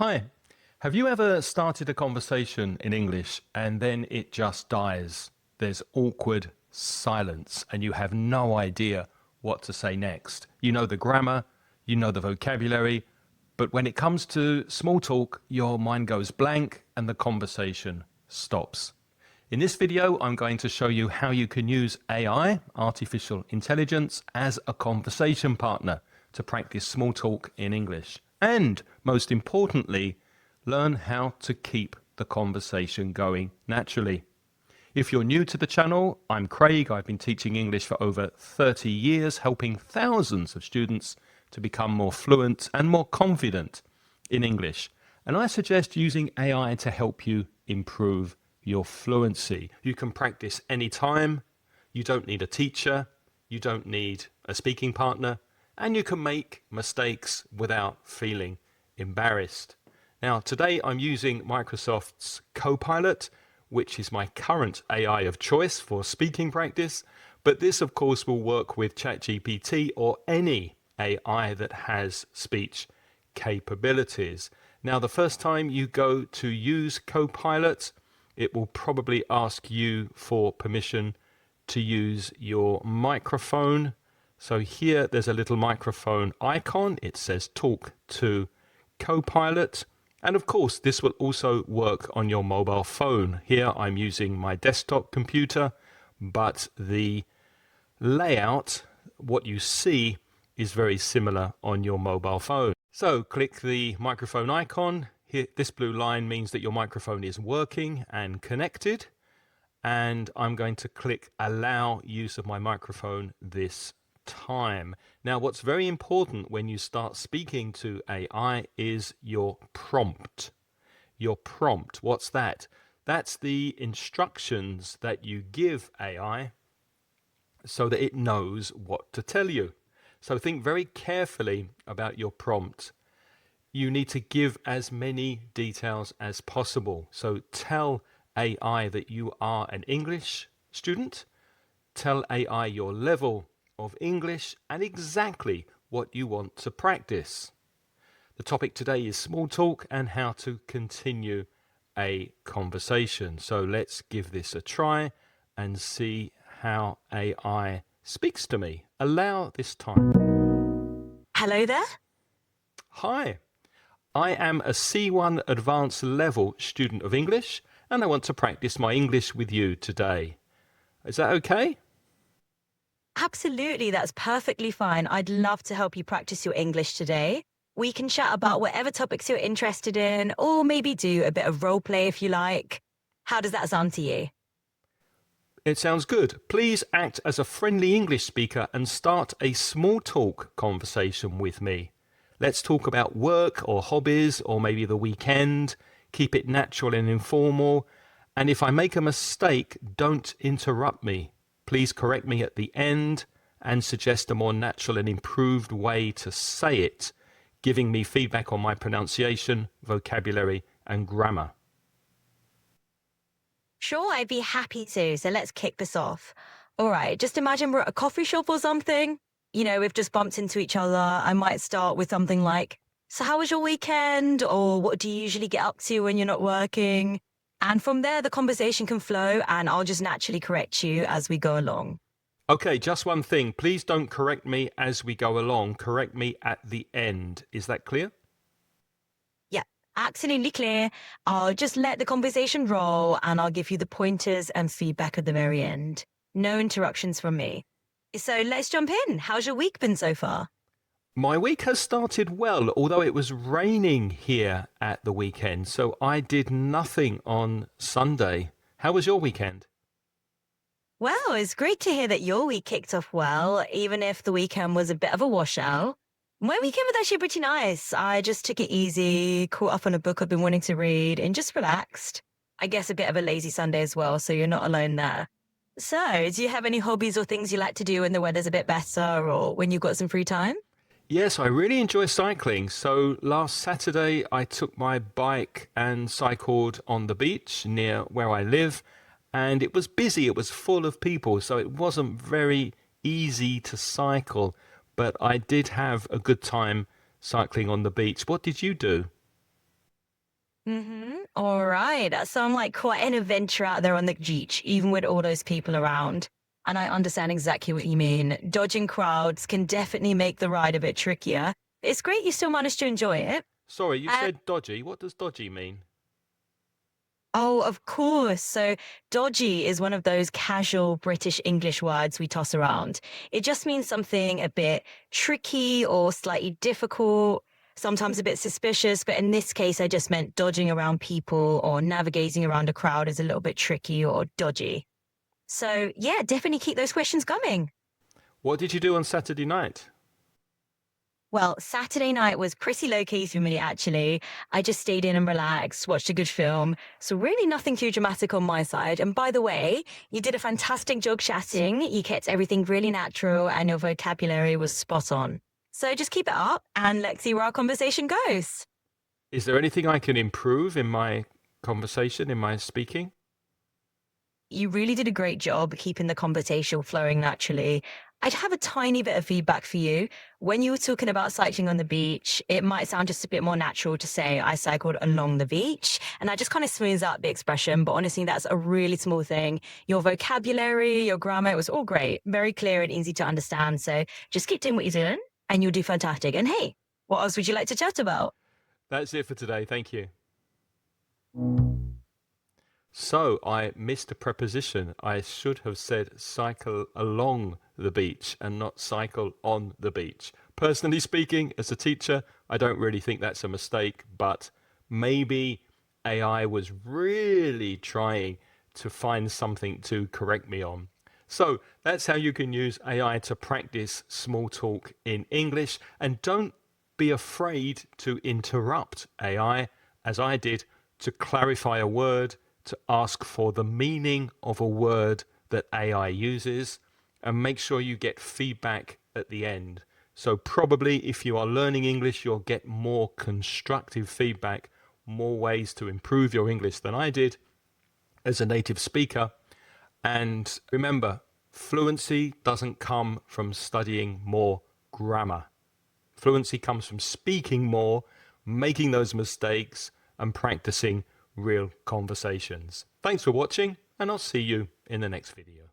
Hi. Have you ever started a conversation in English and then it just dies? There's awkward silence and you have no idea what to say next. You know the grammar, you know the vocabulary, but when it comes to small talk, your mind goes blank and the conversation stops. In this video, I'm going to show you how you can use AI, artificial intelligence, as a conversation partner to practice small talk in English. And most importantly, learn how to keep the conversation going naturally. If you're new to the channel, I'm Craig. I've been teaching English for over 30 years, helping thousands of students to become more fluent and more confident in English. And I suggest using AI to help you improve your fluency. You can practice anytime. You don't need a teacher. You don't need a speaking partner. And you can make mistakes without feeling embarrassed. Now, today I'm using Microsoft's Copilot, which is my current AI of choice for speaking practice. But this, of course, will work with ChatGPT or any AI that has speech capabilities. Now, the first time you go to use Copilot, it will probably ask you for permission to use your microphone. So here there's a little microphone icon. It says talk to Copilot. And of course, this will also work on your mobile phone. Here I'm using my desktop computer, but the layout, what you see, is very similar on your mobile phone. So click the microphone icon. Here, this blue line means that your microphone is working and connected. And I'm going to click allow use of my microphone this time. Now, what's very important when you start speaking to AI is your prompt. Your prompt, what's that? That's the instructions that you give AI so that it knows what to tell you. So think very carefully about your prompt. You need to give as many details as possible. So tell AI that you are an English student. Tell AI your level of English and exactly what you want to practice. The topic today is small talk and how to continue a conversation. So let's give this a try and see how AI speaks to me. Allow this time. Hello there. Hi, I am a C1 advanced level student of English and I want to practice my English with you today. Is that okay? Absolutely, that's perfectly fine. I'd love to help you practice your English today. We can chat about whatever topics you're interested in, or maybe do a bit of role play if you like. How does that sound to you? It sounds good. Please act as a friendly English speaker and start a small talk conversation with me. Let's talk about work or hobbies or maybe the weekend. Keep it natural and informal. And if I make a mistake, don't interrupt me. Please correct me at the end and suggest a more natural and improved way to say it, giving me feedback on my pronunciation, vocabulary, and grammar. Sure, I'd be happy to. So let's kick this off. All right, just imagine we're at a coffee shop or something. You know, we've just bumped into each other. I might start with something like, so how was your weekend? Or what do you usually get up to when you're not working? And from there, the conversation can flow and I'll just naturally correct you as we go along. Okay, just one thing. Please don't correct me as we go along. Correct me at the end. Is that clear? Yeah, absolutely clear. I'll just let the conversation roll and I'll give you the pointers and feedback at the very end. No interruptions from me. So let's jump in. How's your week been so far? My week has started well, although it was raining here at the weekend, so I did nothing on Sunday. How was your weekend? Well, it's great to hear that your week kicked off well, even if the weekend was a bit of a washout. My weekend was actually pretty nice. I just took it easy, caught up on a book I've been wanting to read, and just relaxed. I guess a bit of a lazy Sunday as well, so you're not alone there. So, do you have any hobbies or things you like to do when the weather's a bit better or when you've got some free time? Yes, I really enjoy cycling. So last Saturday, I took my bike and cycled on the beach near where I live. And it was busy, it was full of people, so it wasn't very easy to cycle. But I did have a good time cycling on the beach. What did you do? All right. That sounds like quite an adventure out there on the beach, even with all those people around. And I understand exactly what you mean. Dodging crowds can definitely make the ride a bit trickier. It's great you still managed to enjoy it. Sorry, you And said dodgy. What does dodgy mean? oh, of course. So, dodgy is one of those casual British English words we toss around. It just means something a bit tricky or slightly difficult, sometimes a bit suspicious. But in this case, I just meant dodging around people or navigating around a crowd is a little bit tricky or dodgy. So, yeah, definitely keep those questions coming. What did you do on Saturday night? Well, Saturday night was pretty low key for me, actually. I just stayed in and relaxed, watched a good film. So, really, nothing too dramatic on my side. And by the way, you did a fantastic job chatting. You kept everything really natural, and your vocabulary was spot on. So, just keep it up and let's see where our conversation goes. Is there anything I can improve in my conversation, in my speaking? You really did a great job keeping the conversation flowing naturally. I'd have a tiny bit of feedback for you. When you were talking about cycling on the beach, it might sound just a bit more natural to say I cycled along the beach. And I just kind of smooths out the expression. But honestly, that's a really small thing. Your vocabulary, your grammar, it was all great, very clear and easy to understand. So just keep doing what you're doing and you'll do fantastic. And hey, what else would you like to chat about? That's it for today. Thank you. So I missed a preposition. I should have said cycle along the beach and not cycle on the beach. Personally speaking, as a teacher, I don't really think that's a mistake, but maybe AI was really trying to find something to correct me on. So that's how you can use AI to practice small talk in English. And don't be afraid to interrupt AI, as I did, to clarify a word, to ask for the meaning of a word that AI uses, and make sure you get feedback at the end. So, probably if you are learning English, you'll get more constructive feedback, more ways to improve your English than I did as a native speaker. And remember, fluency doesn't come from studying more grammar. Fluency comes from speaking more, making those mistakes, and practicing real conversations. Thanks for watching, and I'll see you in the next video.